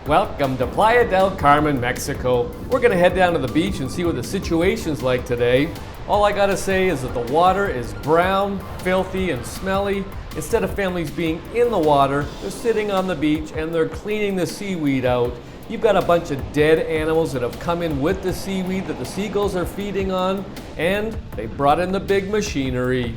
Welcome to Playa del Carmen, Mexico. We're gonna head down to the beach and see what the situation's like today. All I gotta say is that the water is brown, filthy, and smelly. Instead of families being in the water, they're sitting on the beach and they're cleaning the seaweed out. You've got a bunch of dead animals that have come in with the seaweed that the seagulls are feeding on, and they brought in the big machinery.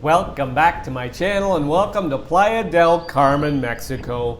Welcome back to my channel and welcome to Playa del Carmen, Mexico.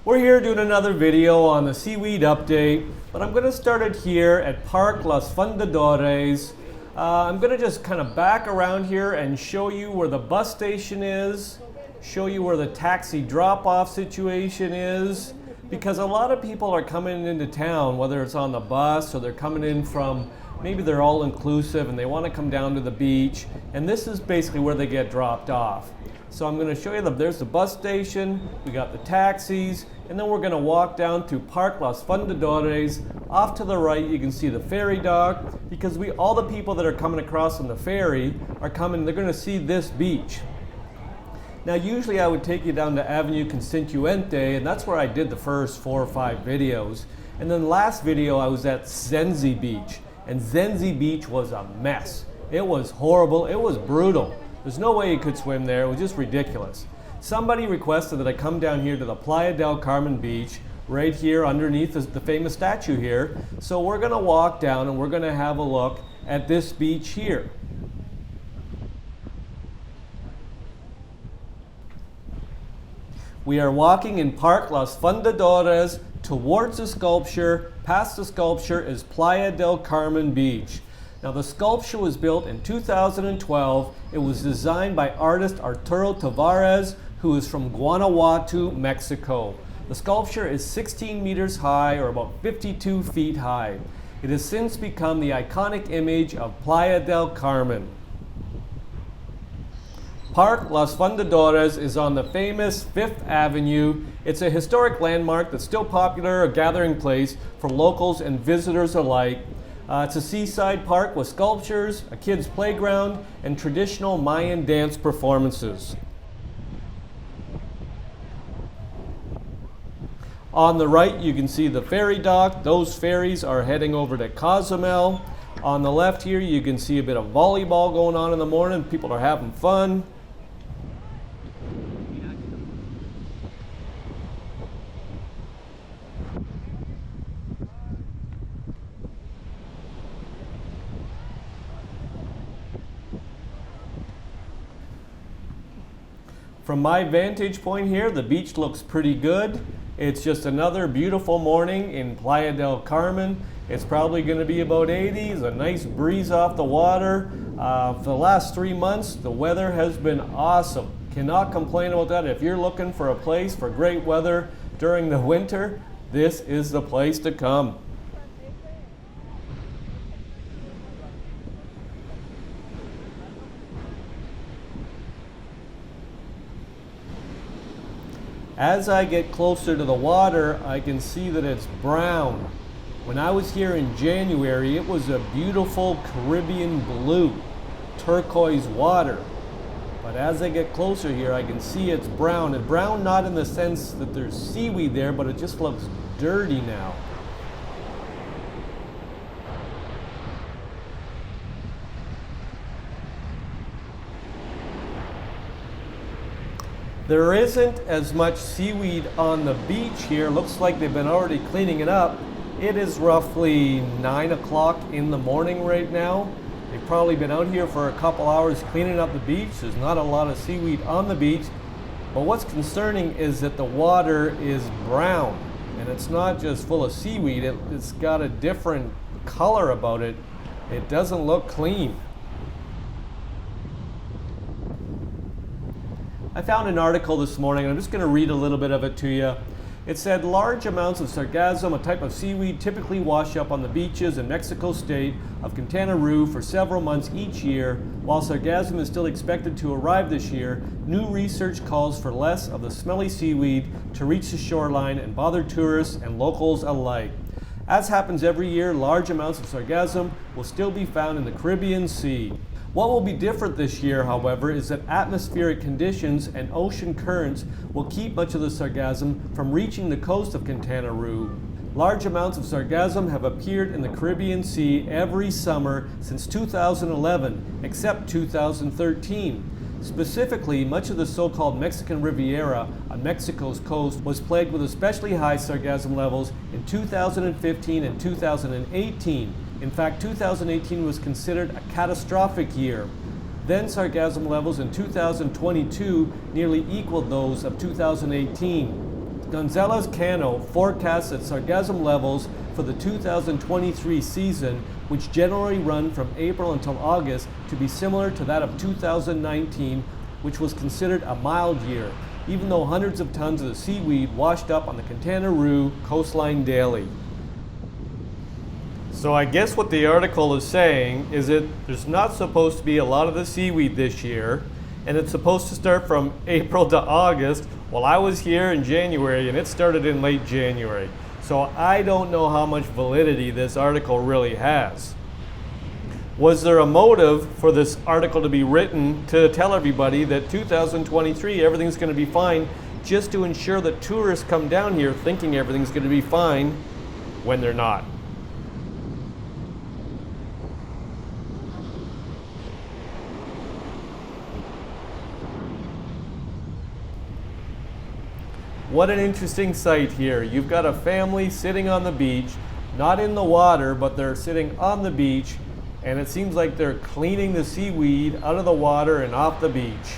We're here doing another video on the seaweed update, but I'm going to start it here at Parque Los Fundadores. I'm going to just kind of back around here and show you where the bus station is, show you where the taxi drop-off situation is, because a lot of people are coming into town, whether it's on the bus or they're coming in from maybe they're all inclusive and they want to come down to the beach, and this is basically where they get dropped off. So I'm going to show you there's the bus station, we got the taxis, and then we're going to walk down to Parque Los Fundadores. Off to the right you can see the ferry dock, because all the people that are coming across on the ferry are coming, they're going to see this beach. Now usually I would take you down to Avenue Constituente, and that's where I did the first 4 or 5 videos. And then last video I was at Zenzi Beach. And Zenzi Beach was a mess. It was horrible, it was brutal. There's no way you could swim there, it was just ridiculous. Somebody requested that I come down here to the Playa del Carmen beach, right here underneath the famous statue here. So we're gonna walk down and we're gonna have a look at this beach here. We are walking in Parque Los Fundadores towards the sculpture. Past the sculpture is Playa del Carmen Beach. Now the sculpture was built in 2012. It was designed by artist Arturo Tavares, who is from Guanajuato, Mexico. The sculpture is 16 meters high, or about 52 feet high. It has since become the iconic image of Playa del Carmen. Parque Los Fundadores is on the famous 5th Avenue. It's a historic landmark that's still popular, a gathering place for locals and visitors alike. It's a seaside park with sculptures, a kids' playground, and traditional Mayan dance performances. On the right you can see the ferry dock. Those ferries are heading over to Cozumel. On the left here you can see a bit of volleyball going on in the morning. People are having fun. From my vantage point here, the beach looks pretty good. It's just another beautiful morning in Playa del Carmen. It's probably going to be about 80. There's a nice breeze off the water. For the last 3 months, the weather has been awesome. Cannot complain about that. If you're looking for a place for great weather during the winter, this is the place to come. As I get closer to the water, I can see that it's brown. When I was here in January, it was a beautiful Caribbean blue, turquoise water. But as I get closer here, I can see it's brown. And brown not in the sense that there's seaweed there, but it just looks dirty now. There isn't as much seaweed on the beach here. Looks like they've been already cleaning it up. It is roughly 9 o'clock in the morning right now. They've probably been out here for a couple hours cleaning up the beach. There's not a lot of seaweed on the beach. But what's concerning is that the water is brown. And it's not just full of seaweed. It's got a different color about it. It doesn't look clean. I found an article this morning, and I'm just going to read a little bit of it to you. It said large amounts of sargassum, a type of seaweed, typically wash up on the beaches in Mexico state of Quintana Roo for several months each year. While sargassum is still expected to arrive this year, new research calls for less of the smelly seaweed to reach the shoreline and bother tourists and locals alike. As happens every year, large amounts of sargassum will still be found in the Caribbean Sea. What will be different this year, however, is that atmospheric conditions and ocean currents will keep much of the sargassum from reaching the coast of Quintana Roo. Large amounts of sargassum have appeared in the Caribbean Sea every summer since 2011, except 2013. Specifically, much of the so-called Mexican Riviera on Mexico's coast was plagued with especially high sargassum levels in 2015 and 2018. In fact, 2018 was considered a catastrophic year. Then sargassum levels in 2022 nearly equaled those of 2018. Gonzalez Cano forecasts that sargassum levels for the 2023 season, which generally run from April until August, to be similar to that of 2019, which was considered a mild year, even though hundreds of tons of the seaweed washed up on the Quintana Roo coastline daily. So I guess what the article is saying is that there's not supposed to be a lot of the seaweed this year, and it's supposed to start from April to August. Well, I was here in January and it started in late January. So I don't know how much validity this article really has. Was there a motive for this article to be written to tell everybody that 2023 everything's going to be fine, just to ensure that tourists come down here thinking everything's going to be fine when they're not? What an interesting sight here. You've got a family sitting on the beach, not in the water, but they're sitting on the beach, and it seems like they're cleaning the seaweed out of the water and off the beach.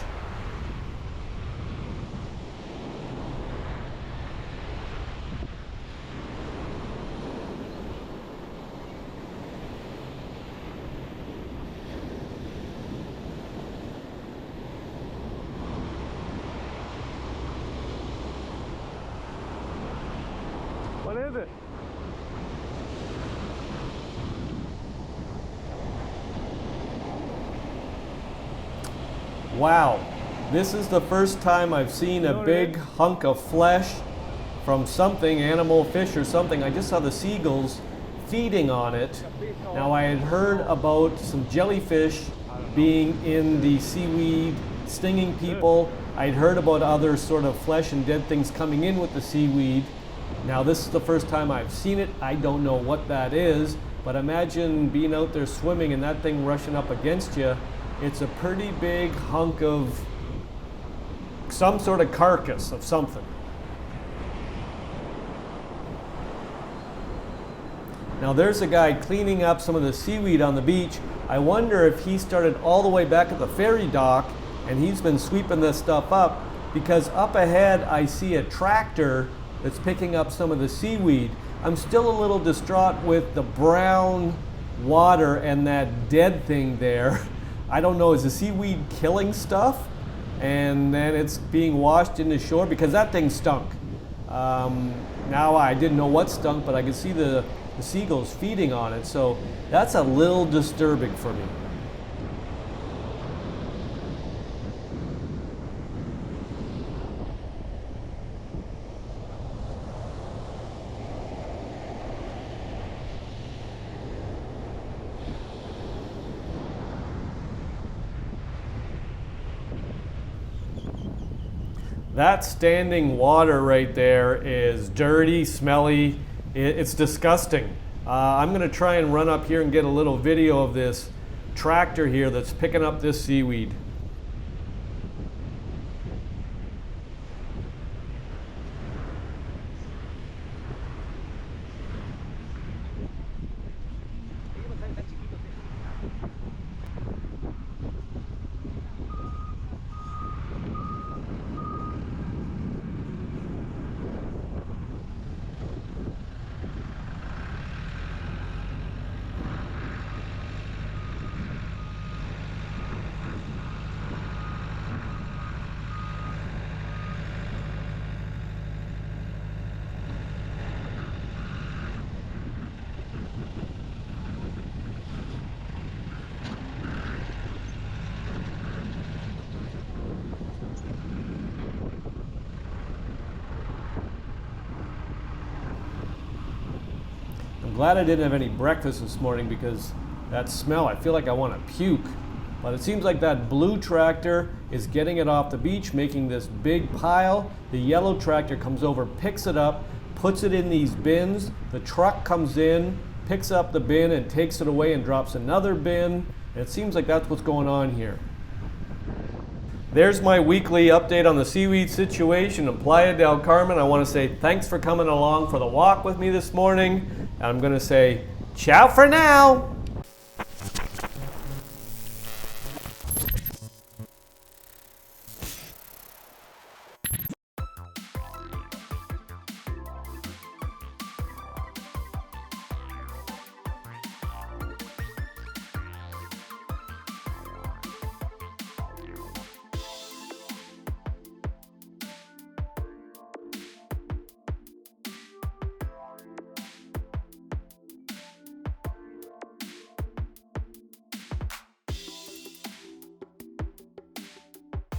What is it? Wow, this is the first time I've seen a big hunk of flesh from something, animal, fish or something. I just saw the seagulls feeding on it. Now I had heard about some jellyfish being in the seaweed, stinging people. I'd heard about other sort of flesh and dead things coming in with the seaweed. Now this is the first time I've seen it. I don't know what that is, but imagine being out there swimming and that thing rushing up against you. It's a pretty big hunk of some sort of carcass of something. Now there's a guy cleaning up some of the seaweed on the beach. I wonder if he started all the way back at the ferry dock and he's been sweeping this stuff up, because up ahead I see a tractor that's picking up some of the seaweed. I'm still a little distraught with the brown water and that dead thing there. I don't know, is the seaweed killing stuff and then it's being washed into shore? Because that thing stunk. Now I didn't know what stunk, but I could see the seagulls feeding on it, so that's a little disturbing for me. That standing water right there is dirty, smelly. It's disgusting. I'm going to try and run up here and get a little video of this tractor here that's picking up this seaweed. I'm glad I didn't have any breakfast this morning because that smell, I feel like I want to puke. But it seems like that blue tractor is getting it off the beach, making this big pile. The yellow tractor comes over, picks it up, puts it in these bins. The truck comes in, picks up the bin and takes it away and drops another bin. And it seems like that's what's going on here. There's my weekly update on the seaweed situation in Playa del Carmen. I want to say thanks for coming along for the walk with me this morning. And I'm going to say ciao for now.